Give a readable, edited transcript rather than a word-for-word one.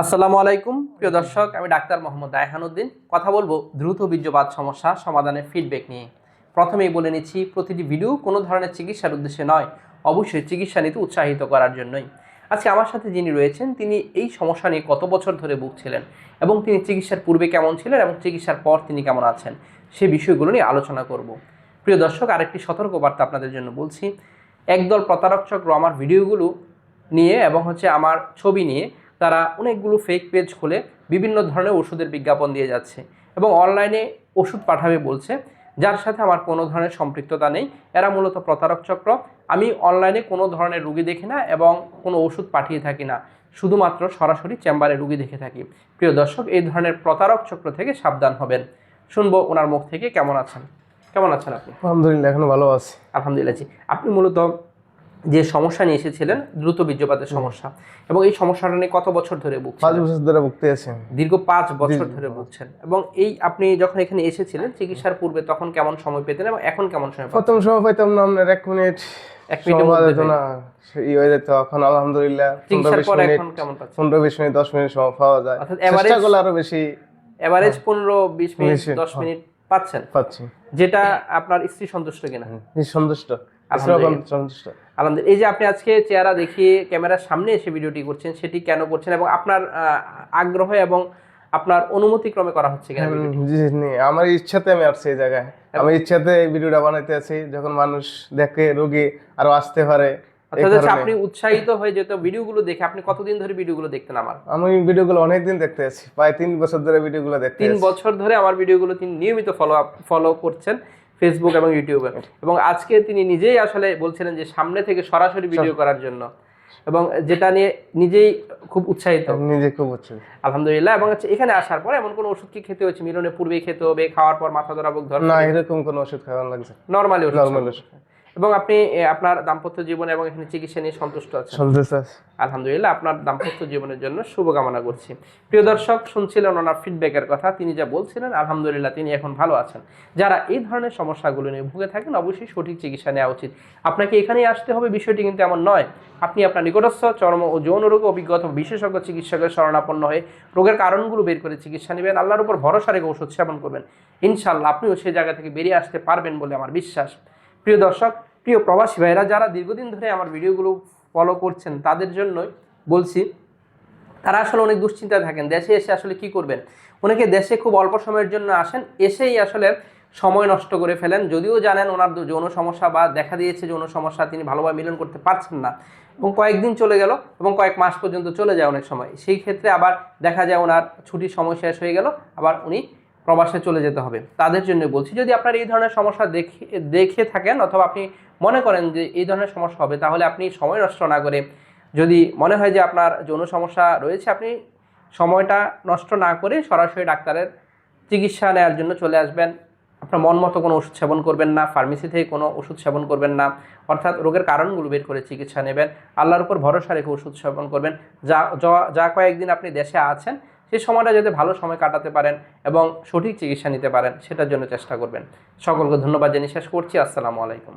আসসালামু আলাইকুম প্রিয় দর্শক, আমি ডাক্তার মোহাম্মদ রায়হানুদ্দিন কথা বলবো দ্রুত বীর্যপাত সমস্যা সমাধানের ফিডব্যাক নিয়ে। প্রথমেই বলে নিচ্ছি, প্রতিটি ভিডিও কোনো ধরনের চিকিৎসার উদ্দেশ্যে নয়, অবশ্যই চিকিৎসা নিতে উৎসাহিত করার জন্যই। আজকে আমার সাথে যিনি রয়েছেন তিনি এই সমস্যা নিয়ে কত বছর ধরে ভুগছিলেন এবং তিনি চিকিৎসার পূর্বে কেমন ছিলেন এবং চিকিৎসার পর তিনি কেমন আছেন সেই বিষয়গুলো নিয়ে আলোচনা করব। প্রিয় দর্শক, আরেকটি সতর্কবার্তা আপনাদের জন্য বলছি, একদল প্রতারক চক্র আমার ভিডিওগুলো নিয়ে এবং আমার ছবি নিয়ে তারা অনেকগুলো ফেক পেজ খুলে বিভিন্ন ধরনের ওষুধের বিজ্ঞাপন দিয়ে যাচ্ছে এবং অনলাইনে ওষুধ পাঠাবে বলছে, যার সাথে আমার কোনো ধরনের সম্পৃক্ততা নেই। এরা মূলত প্রতারক চক্র। আমি অনলাইনে কোনো ধরনের রুগী দেখি না এবং কোনো ওষুধ পাঠিয়ে থাকি না, শুধুমাত্র সরাসরি চেম্বারে রুগী দেখে থাকি। প্রিয় দর্শক, এই ধরনের প্রতারক চক্র থেকে সাবধান হবেন। শুনবো ওনার মুখ থেকে। কেমন আছেন আপনি? আলহামদুলিল্লাহ, এখন ভালো আছি। আলহামদুলিল্লাহ। জি, আপনি মূলত যে সমস্যা নিয়ে এসেছিলেন দ্রুত বীর্যপাতের সমস্যা, এবং এই সমস্যাটা নিয়ে কত বছর ধরে ভুগছেন? 5 বছর ধরে ভুগতে আছি। দীর্ঘ 5 বছর ধরে ভুগছেন। এবং এই আপনি যখন এখানে এসেছিলেন চিকিৎসার পূর্বে তখন কেমন সময় পেতেন এবং এখন কেমন সময় পাচ্ছেন? প্রথম সময় পাইতাম না আপনার 1 মিনিটের মধ্যে না হয়ে যেত। এখন আলহামদুলিল্লাহ চিকিৎসার পর এখন কেমন পাচ্ছেন? 15-20 মিনিট 10 মিনিট সময় পাওয়া যায়। অর্থাৎ চেষ্টা করলে আরো বেশি এভারেজ 15-20 মিনিট 10 মিনিট পাচ্ছি, যেটা আপনার স্ত্রী সন্তুষ্ট কিনা? সন্তুষ্ট। আলহামদুলিল্লাহ। এই যে আপনি আজকে চেহারা দেখিয়ে ক্যামেরার সামনে এসে ভিডিওটি করছেন, সেটি কেন করছেন এবং আপনার আগ্রহ এবং আপনার অনুমতি ক্রমে করা হচ্ছে কিনা? আমার ইচ্ছাতে আমি আসছি এই জায়গায়। আমি ইচ্ছাতে এই ভিডিওটা বানাইতে আছি, যখন মানুষ দেখে রোগী আরো আসতে পারে। আপনি উৎসাহিত হয়ে যেত ভিডিওগুলো দেখে। আপনি কতদিন ধরে ভিডিওগুলো দেখতেন আমার? আমি ভিডিওগুলো অনেকদিন দেখতে আছি, প্রায় 3 বছর ধরে ভিডিওগুলো দেখতে আছি। 3 বছর ধরে আমার ভিডিওগুলো তিনি নিয়মিত ফলো করছেন ফেসবুক এবং ইউটিউবে, এবং আজকে তিনি নিজেই আসলে বলছিলেন যে সামনে থেকে সরাসরি ভিডিও করার জন্য, এবং যেটা নিয়ে নিজেই খুব উৎসাহিত। আলহামদুলিল্লাহ। এবং এখানে আসার পর এমন কোনো ওষুধ কি খেতে হয়েছে? মিলনের পূর্বেই খেতে হবে, খাওয়ার পর মাথা ধরা, বুক ধরা? না, এরকম কোনো ওষুধ খাওয়া লাগছে, নরমালি ওষুধ। এবং আপনি আপনার দাম্পত্য জীবন এবং এখানে চিকিৎসা নিয়ে সন্তুষ্ট আছেন? আলহামদুলিল্লাহ। আপনার দাম্পত্য জীবনের জন্য শুভকামনা করছি। প্রিয় দর্শক, শুনছিলেন ওনার ফিডব্যাকের কথা। তিনি যা বলছিলেন, আলহামদুলিল্লাহ তিনি এখন ভালো আছেন। যারা এই ধরনের সমস্যাগুলো নিয়ে ভুগে থাকেন অবশ্যই সঠিক চিকিৎসা নেওয়া উচিত। আপনাকে এখানেই আসতে হবে বিষয়টি কিন্তু এমন নয়। আপনি আপনার নিকটস্থ চর্ম ও যৌন রোগ অভিজ্ঞতা বিশেষজ্ঞ চিকিৎসকের শরণাপন্ন হয়ে রোগের কারণগুলো বের করে চিকিৎসা নেবেন। আল্লাহর উপর ভরসা রেখে ওষুধ সেবন করবেন। ইনশাআল্লাহ আপনিও সেই জায়গা থেকে বেরিয়ে আসতে পারবেন বলে আমার বিশ্বাস। প্রিয় দর্শক, প্রিয় প্রবাসী ভাইরা যারা দীর্ঘদিন ধরে আমার ভিডিওগুলো ফলো করছেন তাদের জন্যই বলছি, তারা আসলে অনেক দুশ্চিন্তায় থাকেন। দেশে এসে আসলে কি করবেন? অনেকে দেশে খুব অল্প সময়ের জন্য আসেন, এসেই আসলে সময় নষ্ট করে ফেলেন। যদিও জানেন ওনার যৌন সমস্যা বা দেখা দিয়েছে যৌন সমস্যা, তিনি ভালোভাবে মিলন করতে পারছেন না, এবং কয়েকদিন চলে গেল এবং কয়েক মাস পর্যন্ত চলে যায় অনেক সময়। সেই ক্ষেত্রে আবার দেখা যায় ওনার ছুটির সময় শেষ হয়ে গেল, আবার উনি প্রবাসে চলে যেতে হবে। তাদের জন্য বলছি, যদি আপনার এই ধরনের সমস্যা দেখে থাকেন অথবা আপনি মনে করেন যে এই ধরনের সমস্যা হবে, তাহলে আপনি সময় নষ্ট না করে, যদি মনে হয় যে আপনার যৌন সমস্যা রয়েছে, আপনি সময়টা নষ্ট না করে সরাসরি ডাক্তারের চিকিৎসা নেওয়ার জন্য চলে আসবেন। আপনার মন মতো কোনো ওষুধ সেবন করবেন না, ফার্মেসি থেকে কোনো ওষুধ সেবন করবেন না, অর্থাৎ রোগের কারণগুলো বের করে চিকিৎসা নেবেন। আল্লাহর উপর ভরসা রেখে ওষুধ সেবন করবেন। যা কয়েকদিন আপনি দেশে আছেন সেই সময়টা যাতে ভালো সময় কাটাতে পারেন এবং সঠিক চিকিৎসা নিতে পারেন, সেটার জন্য চেষ্টা করবেন। সকলকে ধন্যবাদ জানিয়ে শেষ করছি। আসসালামু আলাইকুম।